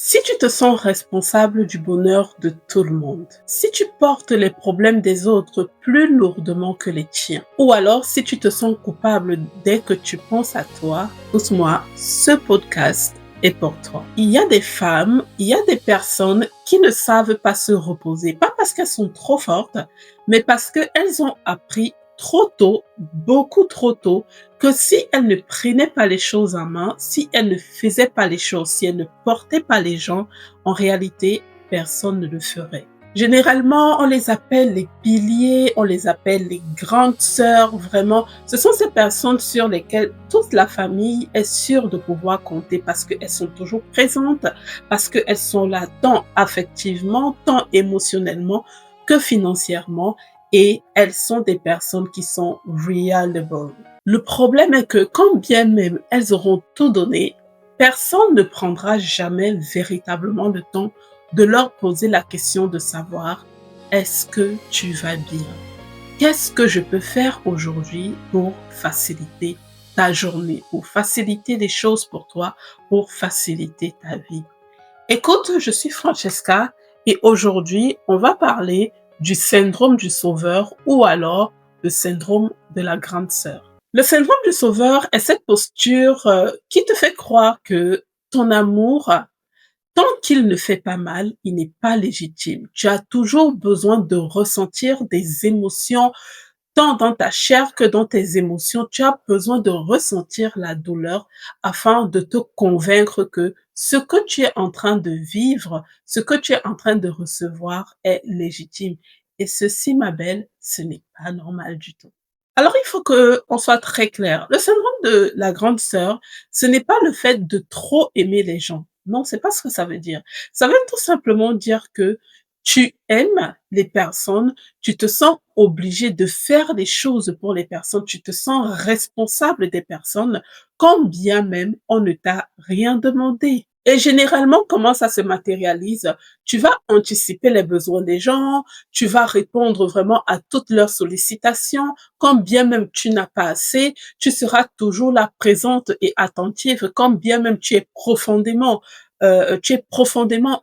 Si tu te sens responsable du bonheur de tout le monde, si tu portes les problèmes des autres plus lourdement que les tiens, ou alors si tu te sens coupable dès que tu penses à toi, écoute-moi, ce podcast est pour toi. Il y a des femmes, il y a des personnes qui ne savent pas se reposer, pas parce qu'elles sont trop fortes, mais parce qu'elles ont appris trop tôt, beaucoup trop tôt, que si elle ne prenait pas les choses en main, si elle ne faisait pas les choses, si elle ne portait pas les gens, en réalité, personne ne le ferait. Généralement, on les appelle les piliers, on les appelle les grandes sœurs, vraiment. Ce sont ces personnes sur lesquelles toute la famille est sûre de pouvoir compter parce qu'elles sont toujours présentes, parce qu'elles sont là tant affectivement, tant émotionnellement que financièrement, et elles sont des personnes qui sont reliable. Le problème est que quand bien même elles auront tout donné, personne ne prendra jamais véritablement le temps de leur poser la question de savoir: est-ce que tu vas bien? Qu'est-ce que je peux faire aujourd'hui pour faciliter ta journée, pour faciliter les choses pour toi, pour faciliter ta vie? Écoute, je suis Francesca et aujourd'hui, on va parler du syndrome du sauveur ou alors le syndrome de la grande sœur. Le syndrome du sauveur est cette posture qui te fait croire que ton amour, tant qu'il ne fait pas mal, il n'est pas légitime. Tu as toujours besoin de ressentir des émotions tant dans ta chair que dans tes émotions, tu as besoin de ressentir la douleur afin de te convaincre que ce que tu es en train de vivre, ce que tu es en train de recevoir est légitime. Et ceci, ma belle, ce n'est pas normal du tout. Alors, il faut qu'on soit très clair. Le syndrome de la grande sœur, ce n'est pas le fait de trop aimer les gens. Non, c'est pas ce que ça veut dire. Ça veut tout simplement dire que tu aimes les personnes, tu te sens obligé de faire les choses pour les personnes, tu te sens responsable des personnes, quand bien même on ne t'a rien demandé. Et généralement, comment ça se matérialise? Tu vas anticiper les besoins des gens, tu vas répondre vraiment à toutes leurs sollicitations, quand bien même tu n'as pas assez, tu seras toujours là présente et attentive, quand bien même tu es profondément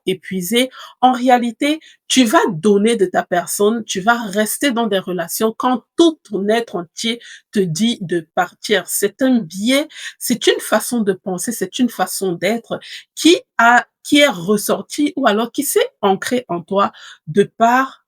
épuisé. En réalité, tu vas donner de ta personne, tu vas rester dans des relations quand tout ton être entier te dit de partir. C'est un biais, c'est une façon de penser, c'est une façon d'être qui est ressortie ou alors qui s'est ancrée en toi de par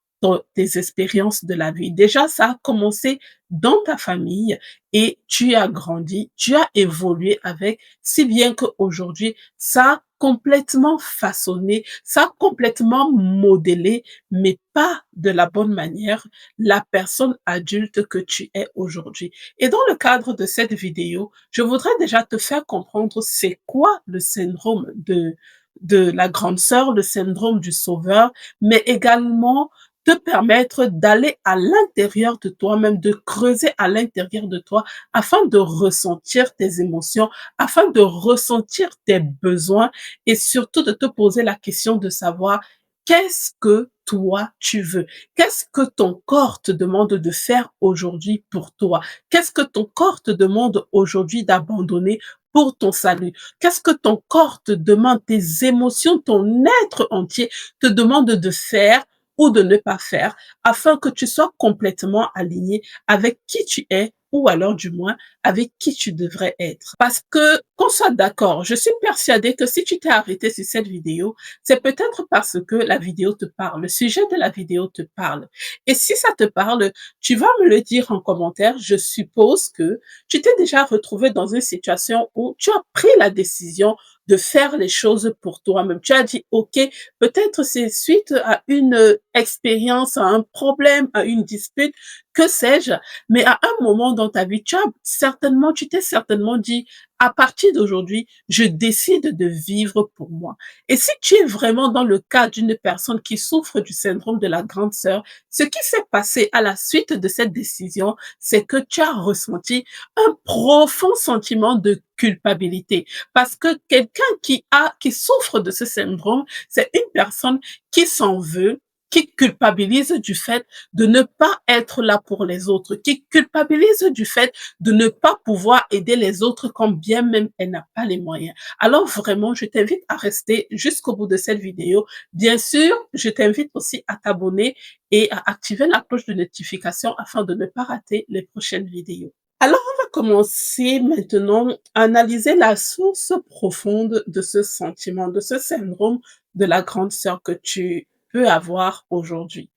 tes expériences de la vie. Déjà, ça a commencé dans ta famille et tu as grandi, tu as évolué avec, si bien qu'aujourd'hui, ça a complètement façonné, ça a complètement modelé, mais pas de la bonne manière, la personne adulte que tu es aujourd'hui. Et dans le cadre de cette vidéo, je voudrais déjà te faire comprendre c'est quoi le syndrome de la grande sœur, le syndrome du sauveur, mais également te permettre d'aller à l'intérieur de toi-même, de creuser à l'intérieur de toi afin de ressentir tes émotions, afin de ressentir tes besoins et surtout de te poser la question de savoir qu'est-ce que toi tu veux? Qu'est-ce que ton corps te demande de faire aujourd'hui pour toi? Qu'est-ce que ton corps te demande aujourd'hui d'abandonner pour ton salut? Qu'est-ce que ton corps te demande, tes émotions, ton être entier te demande de faire ou de ne pas faire afin que tu sois complètement aligné avec qui tu es ou alors du moins avec qui tu devrais être. Parce que, qu'on soit d'accord, je suis persuadée que si tu t'es arrêté sur cette vidéo, c'est peut-être parce que la vidéo te parle, le sujet de la vidéo te parle. Et si ça te parle, tu vas me le dire en commentaire. Je suppose que tu t'es déjà retrouvé dans une situation où tu as pris la décision de faire les choses pour toi-même. Tu as dit, OK, peut-être c'est suite à une expérience, à un problème, à une dispute, que sais-je, mais à un moment dans ta vie, tu t'es certainement dit, à partir d'aujourd'hui, je décide de vivre pour moi. Et si tu es vraiment dans le cas d'une personne qui souffre du syndrome de la grande sœur, ce qui s'est passé à la suite de cette décision, c'est que tu as ressenti un profond sentiment de culpabilité. Parce que quelqu'un qui souffre de ce syndrome, c'est une personne qui s'en veut, qui culpabilise du fait de ne pas être là pour les autres, qui culpabilise du fait de ne pas pouvoir aider les autres quand bien même elle n'a pas les moyens. Alors vraiment, je t'invite à rester jusqu'au bout de cette vidéo. Bien sûr, je t'invite aussi à t'abonner et à activer la cloche de notification afin de ne pas rater les prochaines vidéos. Alors, on va commencer maintenant à analyser la source profonde de ce sentiment, de ce syndrome de la grande sœur que tu peux avoir aujourd'hui.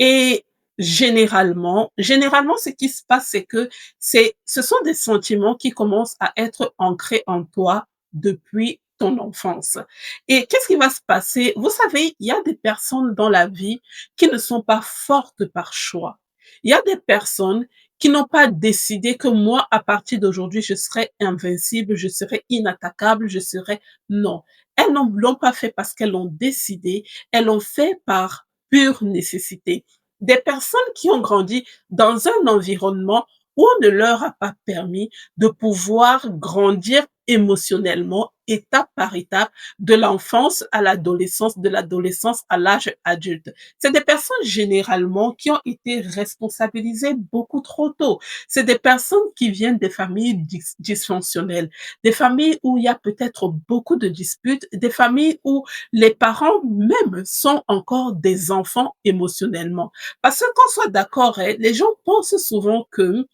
Et généralement, ce qui se passe, c'est que ce sont des sentiments qui commencent à être ancrés en toi depuis ton enfance. Et qu'est-ce qui va se passer? Vous savez, il y a des personnes dans la vie qui ne sont pas fortes par choix. Il y a des personnes qui n'ont pas décidé que moi, à partir d'aujourd'hui, je serai invincible, je serai inattaquable, je serai... Non. Elles ne l'ont pas fait parce qu'elles l'ont décidé, elles l'ont fait par pure nécessité. Des personnes qui ont grandi dans un environnement où on ne leur a pas permis de pouvoir grandir émotionnellement, étape par étape, de l'enfance à l'adolescence, de l'adolescence à l'âge adulte. C'est des personnes généralement qui ont été responsabilisées beaucoup trop tôt. C'est des personnes qui viennent des familles dysfonctionnelles, des familles où il y a peut-être beaucoup de disputes, des familles où les parents même sont encore des enfants émotionnellement. Parce que qu'on soit d'accord, hein, les gens pensent souvent que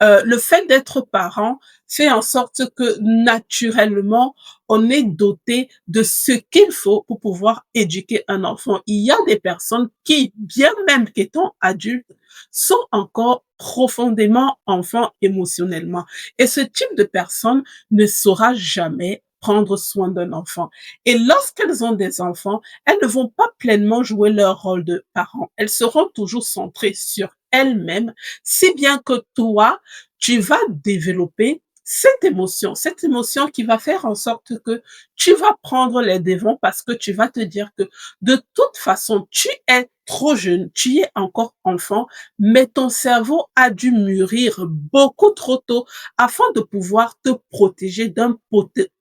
le fait d'être parent fait en sorte que naturellement, on est doté de ce qu'il faut pour pouvoir éduquer un enfant. Il y a des personnes qui, bien même qu'étant adultes, sont encore profondément enfants émotionnellement. Et ce type de personne ne saura jamais prendre soin d'un enfant. Et lorsqu'elles ont des enfants, elles ne vont pas pleinement jouer leur rôle de parent. Elles seront toujours centrées sur elles-mêmes, si bien que toi, tu vas développer cette émotion qui va faire en sorte que tu vas prendre les devants parce que tu vas te dire que de toute façon, tu es trop jeune, tu es encore enfant, mais ton cerveau a dû mûrir beaucoup trop tôt afin de pouvoir te protéger d'un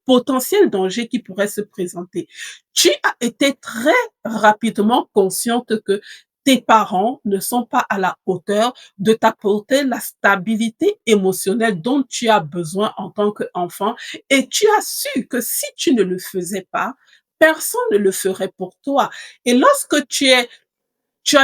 potentiel danger qui pourrait se présenter. Tu as été très rapidement consciente que tes parents ne sont pas à la hauteur de t'apporter la stabilité émotionnelle dont tu as besoin en tant qu'enfant et tu as su que si tu ne le faisais pas, personne ne le ferait pour toi. Et lorsque tu as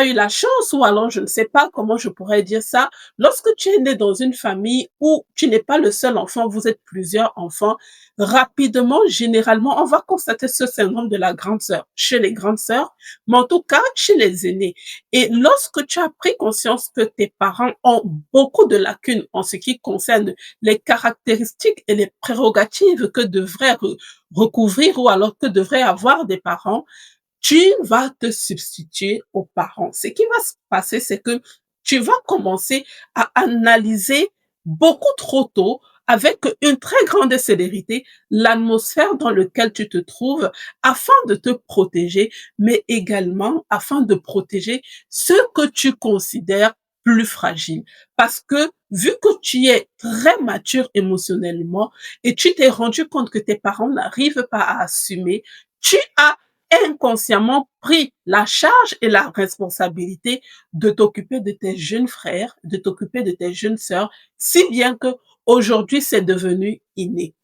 eu la chance, ou alors je ne sais pas comment je pourrais dire ça, lorsque tu es né dans une famille où tu n'es pas le seul enfant, vous êtes plusieurs enfants, rapidement, généralement, on va constater ce syndrome de la grande sœur chez les grandes sœurs, mais en tout cas chez les aînés. Et lorsque tu as pris conscience que tes parents ont beaucoup de lacunes en ce qui concerne les caractéristiques et les prérogatives que devraient recouvrir ou alors que devraient avoir des parents, tu vas te substituer aux parents. Ce qui va se passer, c'est que tu vas commencer à analyser beaucoup trop tôt, avec une très grande célérité, l'atmosphère dans laquelle tu te trouves afin de te protéger, mais également afin de protéger ceux que tu considères plus fragiles. Parce que vu que tu es très mature émotionnellement et tu t'es rendu compte que tes parents n'arrivent pas à assumer, tu as inconsciemment pris la charge et la responsabilité de t'occuper de tes jeunes frères, de t'occuper de tes jeunes sœurs, si bien que aujourd'hui c'est devenu inné.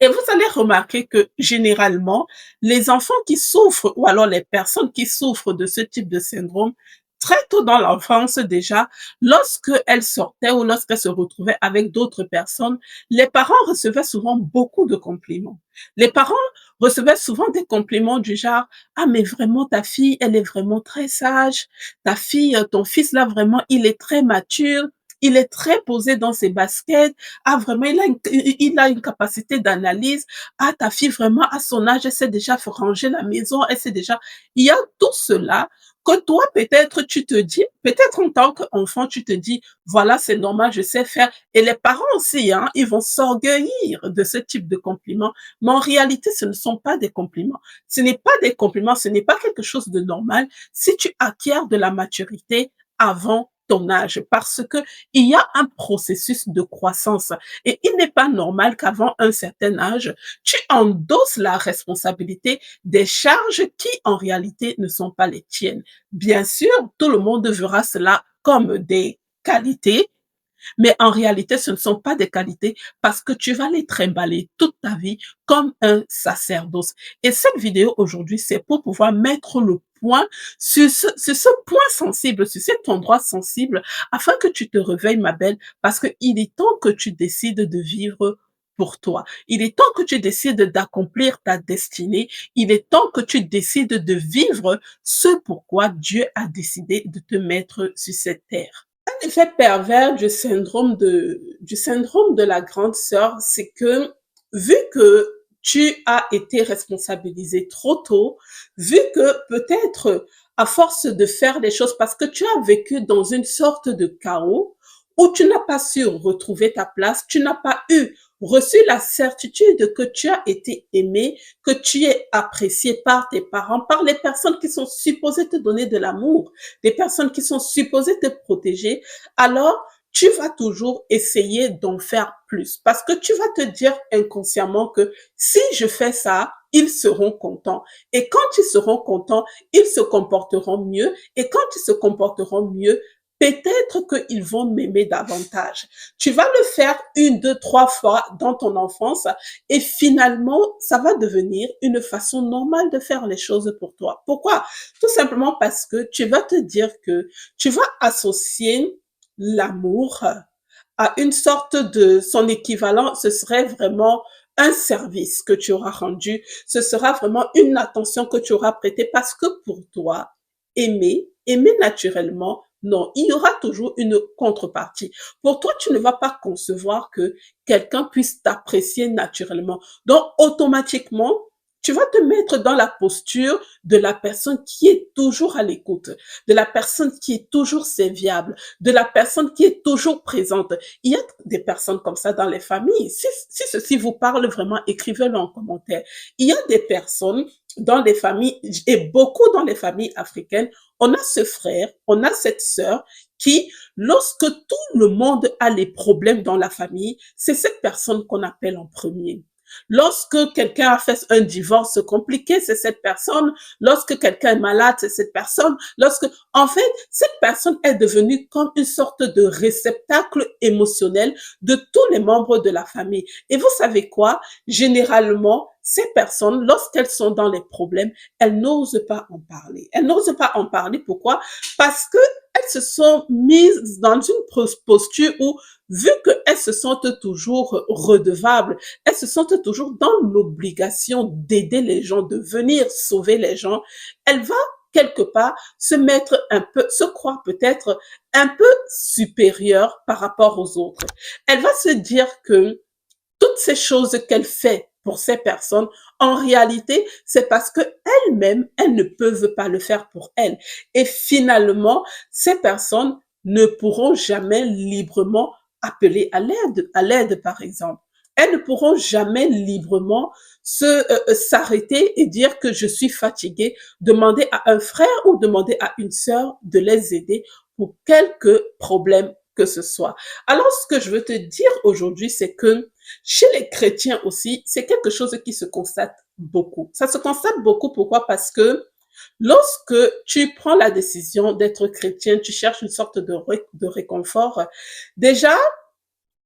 Et vous allez remarquer que généralement, les enfants qui souffrent ou alors les personnes qui souffrent de ce type de syndrome, très tôt dans l'enfance déjà, lorsqu'elles sortaient ou lorsqu'elles se retrouvaient avec d'autres personnes, les parents recevaient souvent beaucoup de compliments. Les parents recevaient souvent des compliments du genre: «Ah mais vraiment ta fille, elle est vraiment très sage. Ta fille, ton fils là vraiment, il est très mature. Il est très posé dans ses baskets. Ah, vraiment, il a une capacité d'analyse. Ah, ta fille, vraiment, à son âge, elle sait déjà ranger la maison. Elle sait déjà. Il y a tout cela que toi, peut-être, tu te dis, peut-être en tant qu'enfant, tu te dis, voilà, c'est normal, je sais faire. Et les parents aussi, hein, ils vont s'orgueillir de ce type de compliments. Mais en réalité, ce ne sont pas des compliments. Ce n'est pas des compliments, ce n'est pas quelque chose de normal si tu acquiers de la maturité avant ton âge parce que il y a un processus de croissance et il n'est pas normal qu'avant un certain âge, tu endosses la responsabilité des charges qui, en réalité, ne sont pas les tiennes. Bien sûr, tout le monde verra cela comme des qualités, mais en réalité, ce ne sont pas des qualités parce que tu vas les trimballer toute ta vie comme un sacerdoce. Et cette vidéo aujourd'hui, c'est pour pouvoir mettre le point sur ce point sensible, sur cet endroit sensible, afin que tu te réveilles, ma belle, parce qu'il est temps que tu décides de vivre pour toi. Il est temps que tu décides d'accomplir ta destinée. Il est temps que tu décides de vivre ce pourquoi Dieu a décidé de te mettre sur cette terre. L'effet pervers du syndrome de la grande sœur, c'est que vu que tu as été responsabilisé trop tôt, vu que peut-être à force de faire des choses parce que tu as vécu dans une sorte de chaos où tu n'as pas su retrouver ta place, tu n'as pas eu reçu la certitude que tu as été aimé, que tu es apprécié par tes parents, par les personnes qui sont supposées te donner de l'amour, des personnes qui sont supposées te protéger, alors tu vas toujours essayer d'en faire plus parce que tu vas te dire inconsciemment que si je fais ça, ils seront contents. Et quand ils seront contents, ils se comporteront mieux. Et quand ils se comporteront mieux, peut-être qu'ils vont m'aimer davantage. Tu vas le faire une, deux, trois fois dans ton enfance et finalement, ça va devenir une façon normale de faire les choses pour toi. Pourquoi? Tout simplement parce que tu vas te dire que tu vas associer l'amour à une sorte de son équivalent, ce serait vraiment un service que tu auras rendu, ce sera vraiment une attention que tu auras prêtée parce que pour toi, aimer naturellement, non, il y aura toujours une contrepartie. Pour toi, tu ne vas pas concevoir que quelqu'un puisse t'apprécier naturellement. Donc, automatiquement, tu vas te mettre dans la posture de la personne qui est toujours à l'écoute, de la personne qui est toujours serviable, de la personne qui est toujours présente. Il y a des personnes comme ça dans les familles. Si ceci vous parle vraiment, écrivez-le en commentaire. Il y a des personnes dans les familles, et beaucoup dans les familles africaines, on a ce frère, on a cette sœur qui, lorsque tout le monde a les problèmes dans la famille, c'est cette personne qu'on appelle en premier. Lorsque quelqu'un a fait un divorce compliqué, c'est cette personne. Lorsque quelqu'un est malade, c'est cette personne. En fait, cette personne est devenue comme une sorte de réceptacle émotionnel de tous les membres de la famille. Et vous savez quoi? Généralement, ces personnes, lorsqu'elles sont dans les problèmes, elles n'osent pas en parler. Elles n'osent pas en parler. Pourquoi? Parce que elles se sont mises dans une posture où, vu qu'elles se sentent toujours redevables, elles se sentent toujours dans l'obligation d'aider les gens, de venir sauver les gens, elle va quelque part se mettre un peu, se croire peut-être un peu supérieure par rapport aux autres. Elle va se dire que toutes ces choses qu'elle fait pour ces personnes, en réalité, c'est parce que elles-mêmes, elles ne peuvent pas le faire pour elles. Et finalement, ces personnes ne pourront jamais librement appeler à l'aide par exemple. Elles ne pourront jamais librement s'arrêter et dire que je suis fatiguée, demander à un frère ou demander à une sœur de les aider pour quelque problème que ce soit. Alors, ce que je veux te dire aujourd'hui, c'est que chez les chrétiens aussi, c'est quelque chose qui se constate beaucoup. Ça se constate beaucoup, pourquoi? Parce que lorsque tu prends la décision d'être chrétien, tu cherches une sorte de réconfort. Déjà,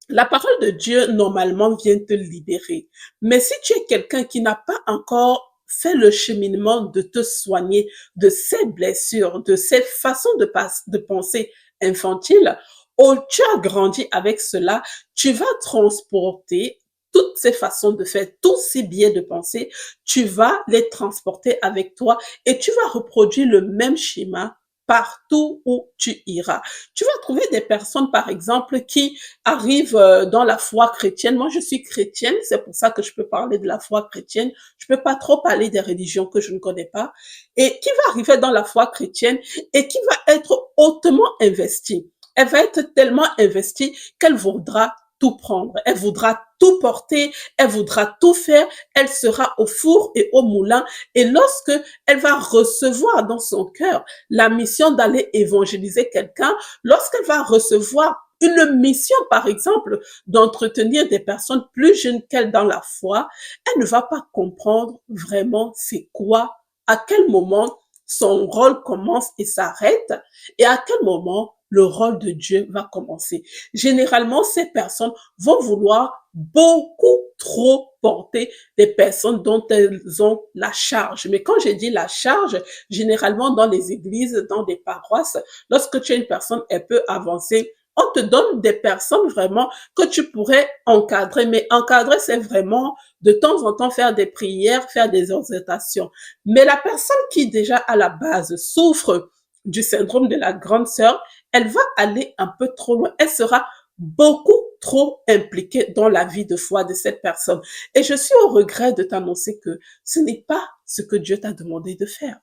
la parole de Dieu, normalement, vient te libérer. Mais si tu es quelqu'un qui n'a pas encore fait le cheminement de te soigner de ces blessures, de ces façons de penser infantiles, ou tu as grandi avec cela, tu vas transporter toutes ces façons de faire, tous ces biais de pensée, tu vas les transporter avec toi et tu vas reproduire le même schéma partout où tu iras. Tu vas trouver des personnes, par exemple, qui arrivent dans la foi chrétienne. Moi, je suis chrétienne, c'est pour ça que je peux parler de la foi chrétienne. Je peux pas trop parler des religions que je ne connais pas. Et qui va arriver dans la foi chrétienne et qui va être hautement investie. Elle va être tellement investie qu'elle voudra tout prendre. Elle voudra tout porter, elle voudra tout faire, elle sera au four et au moulin. Et lorsque elle va recevoir dans son cœur la mission d'aller évangéliser quelqu'un, lorsqu'elle va recevoir une mission, par exemple, d'entretenir des personnes plus jeunes qu'elle dans la foi, elle ne va pas comprendre vraiment c'est quoi, à quel moment son rôle commence et s'arrête et à quel moment le rôle de Dieu va commencer. Généralement, ces personnes vont vouloir beaucoup trop porter des personnes dont elles ont la charge. Mais quand j'ai dit la charge, généralement dans les églises, dans des paroisses, lorsque tu es une personne un peu avancée, on te donne des personnes vraiment que tu pourrais encadrer. Mais encadrer, c'est vraiment de temps en temps faire des prières, faire des exhortations. Mais la personne qui déjà à la base souffre du syndrome de la grande sœur, elle va aller un peu trop loin. Elle sera beaucoup trop impliquée dans la vie de foi de cette personne. Et je suis au regret de t'annoncer que ce n'est pas ce que Dieu t'a demandé de faire.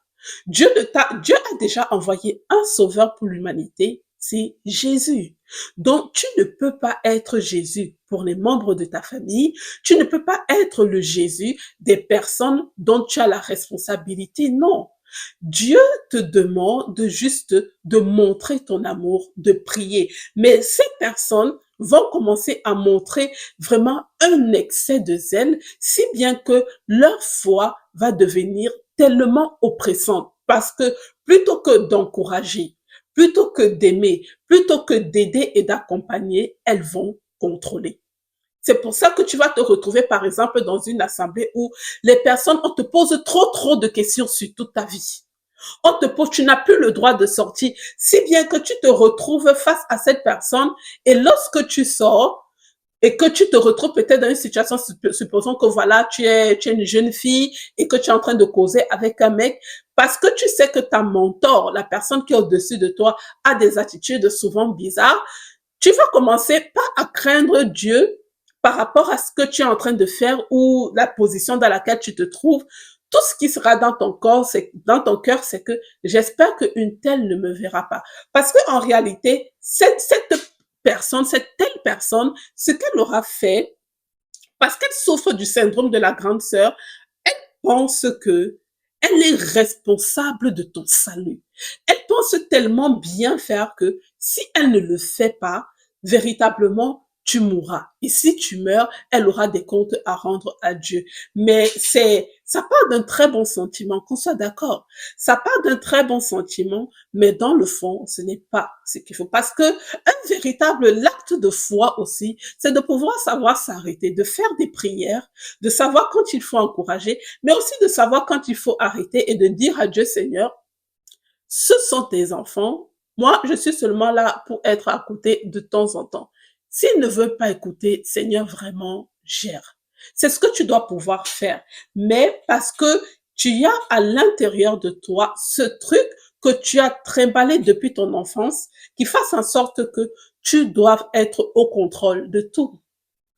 Dieu a déjà envoyé un sauveur pour l'humanité, c'est Jésus. Donc, tu ne peux pas être Jésus pour les membres de ta famille, tu ne peux pas être le Jésus des personnes dont tu as la responsabilité, non. Dieu te demande de juste de montrer ton amour, de prier. Mais ces personnes vont commencer à montrer vraiment un excès de zèle, si bien que leur foi va devenir tellement oppressante. Parce que plutôt que d'encourager, plutôt que d'aimer, plutôt que d'aider et d'accompagner, elles vont contrôler. C'est pour ça que tu vas te retrouver, par exemple, dans une assemblée où les personnes, on te pose trop de questions sur toute ta vie. On te pose, tu n'as plus le droit de sortir, si bien que tu te retrouves face à cette personne et lorsque tu sors et que tu te retrouves peut-être dans une situation, supposons que voilà, tu es une jeune fille et que tu es en train de causer avec un mec, parce que tu sais que ta mentor, la personne qui est au-dessus de toi, a des attitudes souvent bizarres, tu vas commencer pas à craindre Dieu par rapport à ce que tu es en train de faire ou la position dans laquelle tu te trouves. Tout ce qui sera dans ton corps, dans ton cœur, c'est que j'espère qu'une telle ne me verra pas. Parce que en réalité, cette personne, cette telle personne, ce qu'elle aura fait, parce qu'elle souffre du syndrome de la grande sœur, elle pense que elle est responsable de ton salut. Elle pense tellement bien faire que si elle ne le fait pas, véritablement, tu mourras. Et si tu meurs, elle aura des comptes à rendre à Dieu. Mais ça part d'un très bon sentiment, qu'on soit d'accord. Ça part d'un très bon sentiment, mais dans le fond, ce n'est pas ce qu'il faut. Parce que un véritable acte de foi aussi, c'est de pouvoir savoir s'arrêter, de faire des prières, de savoir quand il faut encourager, mais aussi de savoir quand il faut arrêter et de dire à Dieu, Seigneur, ce sont tes enfants. Moi, je suis seulement là pour être à côté de temps en temps. S'ils ne veulent pas écouter, Seigneur, vraiment, gère. C'est ce que tu dois pouvoir faire. Mais parce que tu as à l'intérieur de toi ce truc que tu as trimballé depuis ton enfance, qui fasse en sorte que tu dois être au contrôle de tout.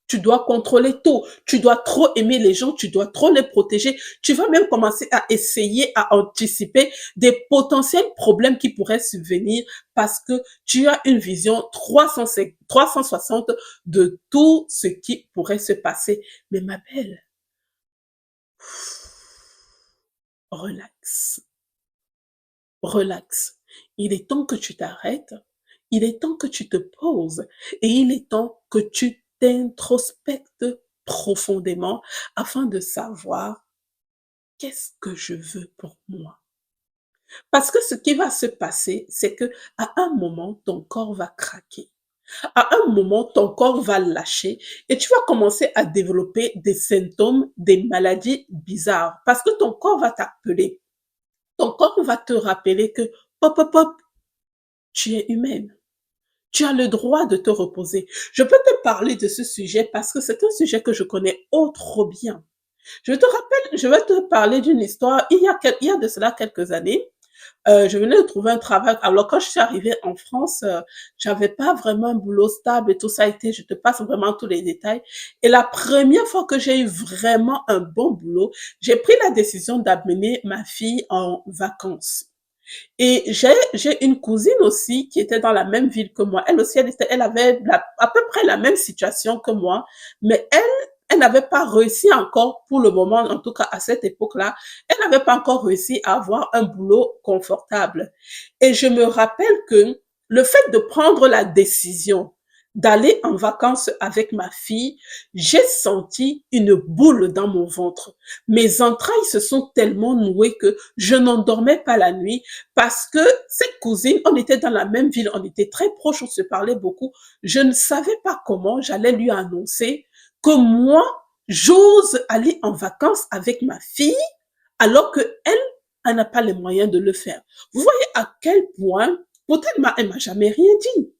Tu dois contrôler tout. Tu dois trop aimer les gens, tu dois trop les protéger. Tu vas même commencer à essayer à anticiper des potentiels problèmes qui pourraient subvenir parce que tu as une vision 360 de tout ce qui pourrait se passer. Mais ma belle, relax, relax. Il est temps que tu t'arrêtes. Il est temps que tu te poses et il est temps que tu t'introspectes profondément afin de savoir qu'est-ce que je veux pour moi. Parce que ce qui va se passer, c'est que à un moment, ton corps va craquer. À un moment, ton corps va lâcher et tu vas commencer à développer des symptômes, des maladies bizarres parce que ton corps va t'appeler. Ton corps va te rappeler que, pop, pop, pop, tu es humaine. Tu as le droit de te reposer. Je peux te parler de ce sujet parce que c'est un sujet que je connais trop bien. Je vais te parler d'une histoire. Il y a de cela quelques années. Je venais de trouver un travail. Alors quand je suis arrivée en France, j'avais pas vraiment un boulot stable et tout ça a été. Je te passe vraiment tous les détails. Et la première fois que j'ai eu vraiment un bon boulot, j'ai pris la décision d'amener ma fille en vacances. Et j'ai une cousine aussi qui était dans la même ville que moi. Elle aussi, elle avait à peu près la même situation que moi, mais elle n'avait pas réussi encore pour le moment, en tout cas à cette époque-là, elle n'avait pas encore réussi à avoir un boulot confortable. Et je me rappelle que le fait de prendre la décision d'aller en vacances avec ma fille, j'ai senti une boule dans mon ventre. Mes entrailles se sont tellement nouées que je n'endormais pas la nuit parce que cette cousine, on était dans la même ville, on était très proches, on se parlait beaucoup. Je ne savais pas comment j'allais lui annoncer que moi, j'ose aller en vacances avec ma fille alors que elle n'a pas les moyens de le faire. Vous voyez à quel point, pourtant elle m'a jamais rien dit.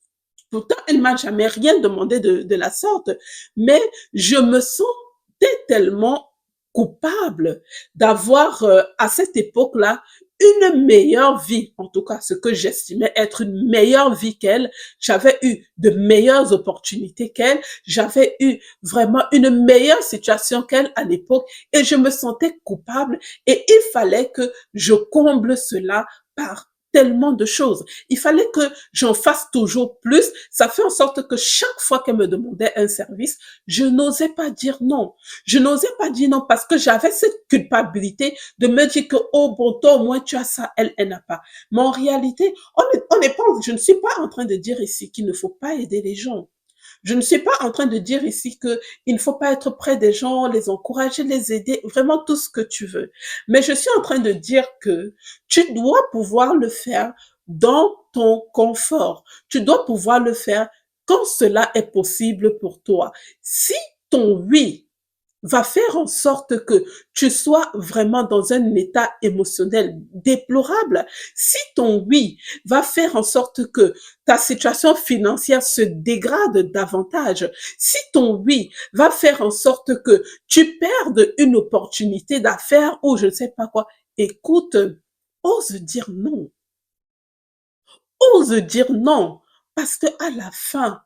Pourtant, elle m'a jamais rien demandé de la sorte, mais je me sentais tellement coupable d'avoir à cette époque-là une meilleure vie, en tout cas ce que j'estimais être une meilleure vie qu'elle. J'avais eu de meilleures opportunités qu'elle, j'avais eu vraiment une meilleure situation qu'elle à l'époque et je me sentais coupable et il fallait que je comble cela par tellement de choses. Il fallait que j'en fasse toujours plus. Ça fait en sorte que chaque fois qu'elle me demandait un service, je n'osais pas dire non. Je n'osais pas dire non parce que j'avais cette culpabilité de me dire que, oh bon, toi au moins tu as ça, elle n'a pas. Mais en réalité, on n'est pas, je ne suis pas en train de dire ici qu'il ne faut pas aider les gens. Je ne suis pas en train de dire ici que il ne faut pas être près des gens, les encourager, les aider, vraiment tout ce que tu veux. Mais je suis en train de dire que tu dois pouvoir le faire dans ton confort. Tu dois pouvoir le faire quand cela est possible pour toi. Si ton oui va faire en sorte que tu sois vraiment dans un état émotionnel déplorable. Si ton oui va faire en sorte que ta situation financière se dégrade davantage, si ton oui va faire en sorte que tu perdes une opportunité d'affaires ou je ne sais pas quoi, écoute, ose dire non. Ose dire non. Parce que à la fin,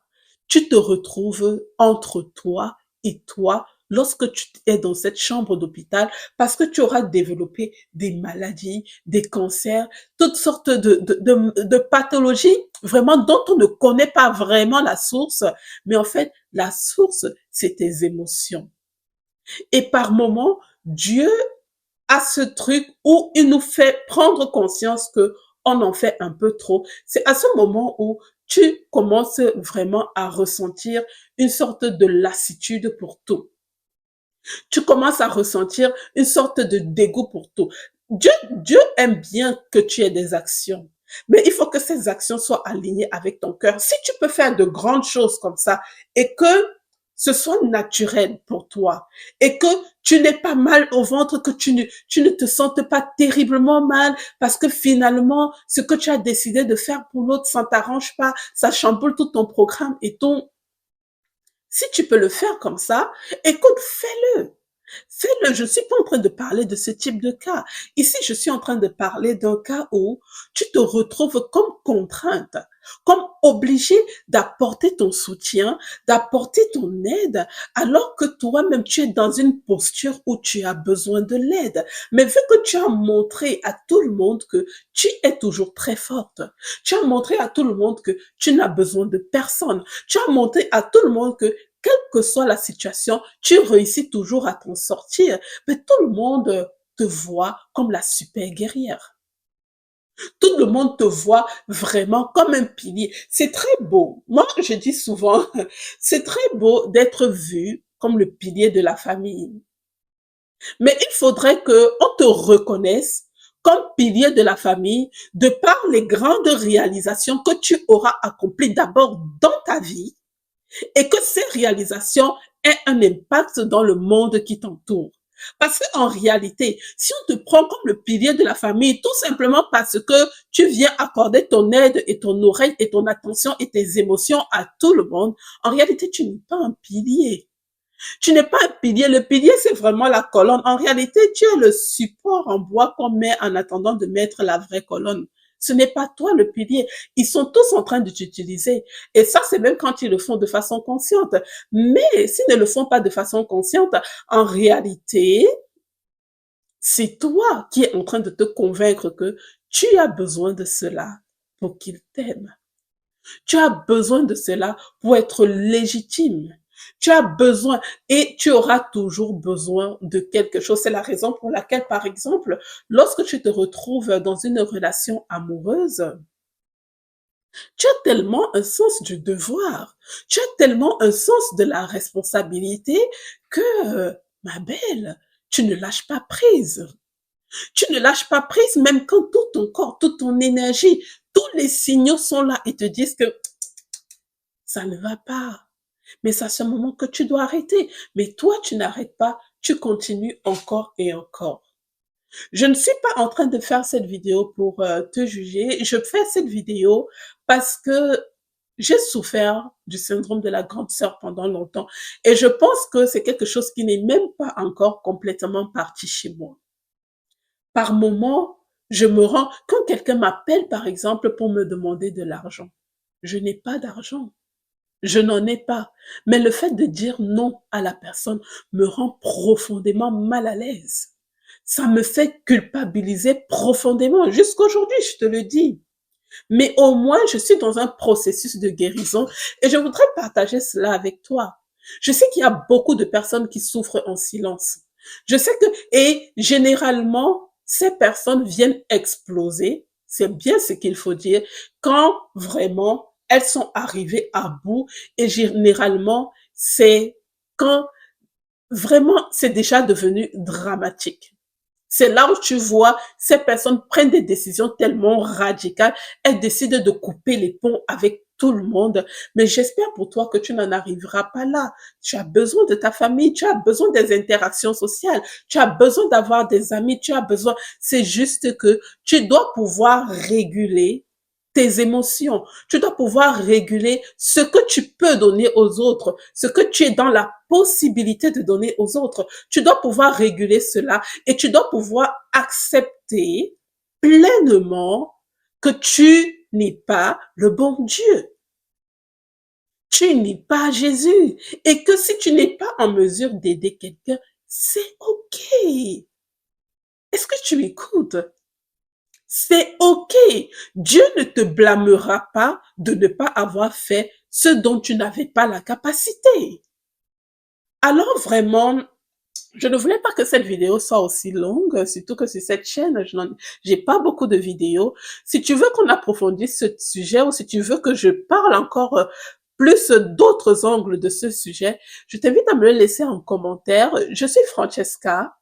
tu te retrouves entre toi et toi lorsque tu es dans cette chambre d'hôpital parce que tu auras développé des maladies, des cancers, toutes sortes de pathologies vraiment dont on ne connaît pas vraiment la source. Mais en fait, la source, c'est tes émotions. Et par moments, Dieu a ce truc où il nous fait prendre conscience que on en fait un peu trop. C'est à ce moment où tu commences vraiment à ressentir une sorte de lassitude pour tout. Tu commences à ressentir une sorte de dégoût pour tout. Dieu aime bien que tu aies des actions. Mais il faut que ces actions soient alignées avec ton cœur. Si tu peux faire de grandes choses comme ça et que ce soit naturel pour toi et que tu n'aies pas mal au ventre, que tu ne te sentes pas terriblement mal parce que finalement, ce que tu as décidé de faire pour l'autre, ça ne t'arrange pas, ça chamboule tout ton programme et ton... Si tu peux le faire comme ça, écoute, fais-le. Fais-le. Je ne suis pas en train de parler de ce type de cas. Ici, je suis en train de parler d'un cas où tu te retrouves comme contrainte, comme obligé d'apporter ton soutien, d'apporter ton aide, alors que toi-même, tu es dans une posture où tu as besoin de l'aide. Mais vu que tu as montré à tout le monde que tu es toujours très forte, tu as montré à tout le monde que tu n'as besoin de personne, tu as montré à tout le monde que quelle que soit la situation, tu réussis toujours à t'en sortir. Mais tout le monde te voit comme la super guerrière. Tout le monde te voit vraiment comme un pilier. C'est très beau. Moi, je dis souvent, c'est très beau d'être vu comme le pilier de la famille. Mais il faudrait que on te reconnaisse comme pilier de la famille de par les grandes réalisations que tu auras accomplies d'abord dans ta vie et que ces réalisations aient un impact dans le monde qui t'entoure. Parce qu'en réalité, si on te prend comme le pilier de la famille, tout simplement parce que tu viens accorder ton aide et ton oreille et ton attention et tes émotions à tout le monde, en réalité, tu n'es pas un pilier. Tu n'es pas un pilier. Le pilier, c'est vraiment la colonne. En réalité, tu es le support en bois qu'on met en attendant de mettre la vraie colonne. Ce n'est pas toi le pilier. Ils sont tous en train de t'utiliser. Et ça, c'est même quand ils le font de façon consciente. Mais s'ils ne le font pas de façon consciente, en réalité, C'est toi qui es en train de te convaincre que tu as besoin de cela pour qu'il t'aime. Tu as besoin de cela pour être légitime. Tu as besoin et tu auras toujours besoin de quelque chose. C'est la raison pour laquelle, par exemple, lorsque tu te retrouves dans une relation amoureuse, tu as tellement un sens du devoir, tu as tellement un sens de la responsabilité que, ma belle, tu ne lâches pas prise. Tu ne lâches pas prise même quand tout ton corps, toute ton énergie, tous les signaux sont là et te disent que ça ne va pas. Mais c'est à ce moment que tu dois arrêter. Mais toi, tu n'arrêtes pas, tu continues encore et encore. Je ne suis pas en train de faire cette vidéo pour te juger. Je fais cette vidéo parce que j'ai souffert du syndrome de la grande sœur pendant longtemps. Et je pense que c'est quelque chose qui n'est même pas encore complètement parti chez moi. Par moment, je me rends, quand quelqu'un m'appelle, par exemple, pour me demander de l'argent, je n'ai pas d'argent. Je n'en ai pas. Mais le fait de dire non à la personne me rend profondément mal à l'aise. Ça me fait culpabiliser profondément. Jusqu'aujourd'hui, je te le dis. Mais au moins, je suis dans un processus de guérison et je voudrais partager cela avec toi. Je sais qu'il y a beaucoup de personnes qui souffrent en silence. Je sais que, et généralement, ces personnes viennent exploser. C'est bien ce qu'il faut dire quand vraiment elles sont arrivées à bout et généralement, c'est quand vraiment c'est déjà devenu dramatique. C'est là où tu vois ces personnes prennent des décisions tellement radicales, elles décident de couper les ponts avec tout le monde. Mais j'espère pour toi que tu n'en arriveras pas là. Tu as besoin de ta famille, tu as besoin des interactions sociales, tu as besoin d'avoir des amis, tu as besoin. C'est juste que tu dois pouvoir réguler tes émotions. Tu dois pouvoir réguler ce que tu peux donner aux autres, ce que tu es dans la possibilité de donner aux autres. Tu dois pouvoir réguler cela et tu dois pouvoir accepter pleinement que tu n'es pas le bon Dieu. Tu n'es pas Jésus. Et que si tu n'es pas en mesure d'aider quelqu'un, c'est OK. Est-ce que tu écoutes? C'est OK. Dieu ne te blâmera pas de ne pas avoir fait ce dont tu n'avais pas la capacité. Alors vraiment, je ne voulais pas que cette vidéo soit aussi longue, surtout que sur cette chaîne, je j'ai pas beaucoup de vidéos. Si tu veux qu'on approfondisse ce sujet ou si tu veux que je parle encore plus d'autres angles de ce sujet, je t'invite à me le laisser en commentaire. Je suis Francesca.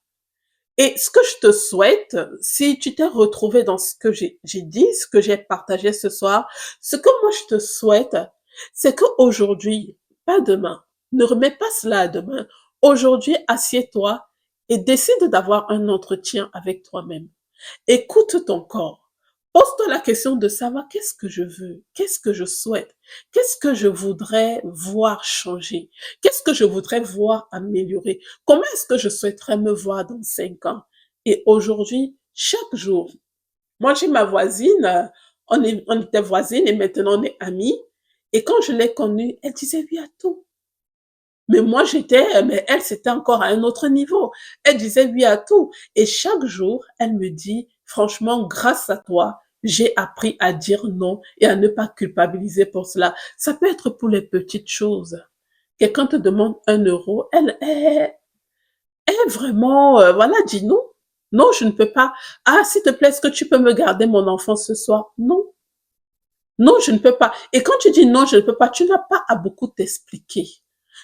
Et ce que je te souhaite, si tu t'es retrouvé dans ce que j'ai dit, ce que j'ai partagé ce soir, ce que moi je te souhaite, c'est qu'aujourd'hui, pas demain, ne remets pas cela à demain. Aujourd'hui, assieds-toi et décide d'avoir un entretien avec toi-même. Écoute ton corps. Pose-toi la question de savoir qu'est-ce que je veux, qu'est-ce que je souhaite, qu'est-ce que je voudrais voir changer, qu'est-ce que je voudrais voir améliorer, comment est-ce que je souhaiterais me voir dans 5 ans. Et aujourd'hui, chaque jour, moi j'ai ma voisine, on était voisines et maintenant on est amies. Et quand je l'ai connue, elle disait oui à tout. Mais moi, mais elle, c'était encore à un autre niveau. Elle disait oui à tout. Et chaque jour, elle me dit, franchement, grâce à toi, j'ai appris à dire non et à ne pas culpabiliser pour cela. Ça peut être pour les petites choses. Quelqu'un te demande 1 euro, elle vraiment, voilà, dit non. Non, je ne peux pas. Ah, s'il te plaît, est-ce que tu peux me garder mon enfant ce soir? Non. Non, je ne peux pas. Et quand tu dis non, je ne peux pas, tu n'as pas à beaucoup t'expliquer.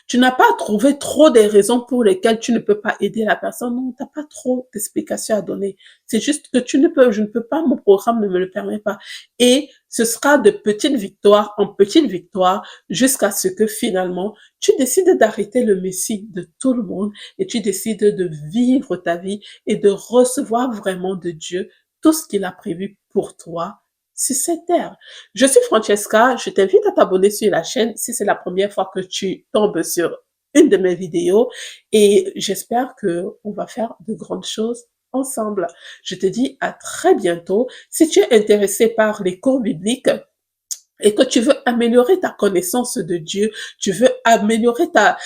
Tu n'as pas à trouver trop des raisons pour lesquelles tu ne peux pas aider la personne. Non, tu n'as pas trop d'explications à donner. C'est juste que je ne peux pas, mon programme ne me le permet pas. Et ce sera de petite victoire en petite victoire jusqu'à ce que finalement, tu décides d'arrêter le messie de tout le monde et tu décides de vivre ta vie et de recevoir vraiment de Dieu tout ce qu'il a prévu pour toi sur cette terre. Je suis Francesca, je t'invite à t'abonner sur la chaîne si c'est la première fois que tu tombes sur une de mes vidéos et j'espère que on va faire de grandes choses ensemble. Je te dis à très bientôt. Si tu es intéressé par les cours bibliques, et que tu veux améliorer ta connaissance de Dieu, tu veux améliorer ta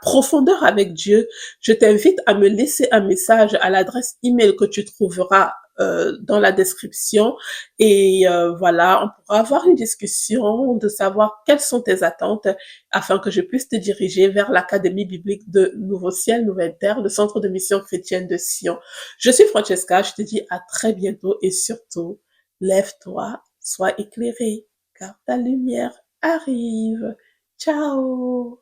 profondeur avec Dieu, je t'invite à me laisser un message à l'adresse email que tu trouveras dans la description et voilà, on pourra avoir une discussion de savoir quelles sont tes attentes afin que je puisse te diriger vers l'Académie biblique de Nouveau Ciel, Nouvelle Terre, le centre de mission chrétienne de Sion. Je suis Francesca, je te dis à très bientôt et surtout, lève-toi, sois éclairé car ta lumière arrive. Ciao!